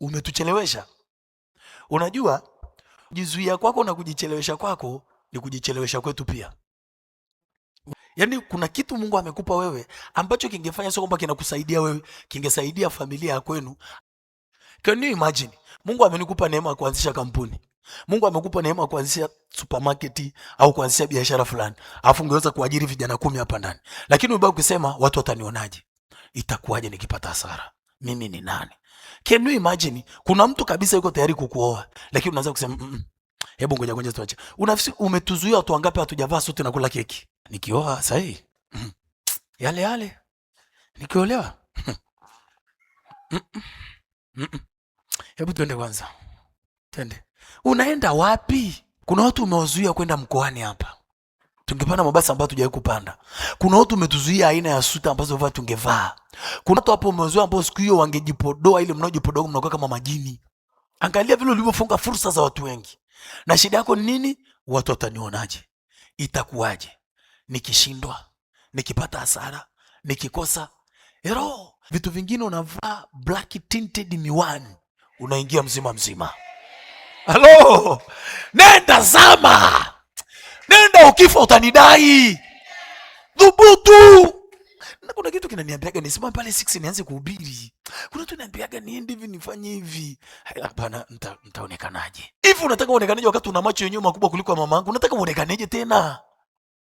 Umetuchelewesha. Unajua kujizuia kwako na kujichelewesha kwako ni kujichelewesha kwetu pia. Yaani kuna kitu Mungu amekupa wewe ambacho kingefanya sio kwamba kinakusaidia wewe, kingesaidia familia ya kwenu. Can you imagine? Mungu amenikupa neema ya kuanzisha kampuni. Mungu amekupa neema ya kuanzisha supermarket au kuanzisha biashara fulani. Alafu ungeweza kuajiri vijana 10 hapa ndani. Lakini ubaki kusema watu watanionaje? Itakuwaje nikipata hasara? Mimi ni nani? Can you imagine? Kuna mtu kabisa yuko tayari kukuoa, lakini unaanza kusema hebu ngoja tuache. Unafikiri umetuzuia watu wangapi hatujavaa sote na kula keki? Nikioa sahi. Yale. Nikiolewa. Hebu twende kwanza. Twende. Unaenda wapi? Kuna watu umewazuia kwenda mkoani hapa. Tungepanda mabasi ambayo tujawahi kupanda. Kuna watu umetuzuia aina ya suti ambazo vaa tungevaa. Kuna watu hapo umewazuia ambao siku hiyo wangejipodoa ile mnaojipodoa mnakuwa kama majini. Angalia vile ulivyofunga fursa za watu wengi. Na shida yako ni nini? Watu watanionaje? Itakuwaje? Nikishindwa, nikipata hasara, nikikosa. Vitu vingine unavaa black tinted miwani, unaingia mzima. Halo! Nenda zama! Nenda, ukifa utanidai. Dhubutu! Na kuna kitu kinaniambiaga nisimame pale 6 nianze kuhubiri. Kuna kitu kinaniambiaga niende hivi nifanye hivi. Hapana, nitaonekanaje? Hivi unataka uonekaneje wakati una macho yenyewe makubwa kuliko mama yangu? Unataka uonekaneje tena?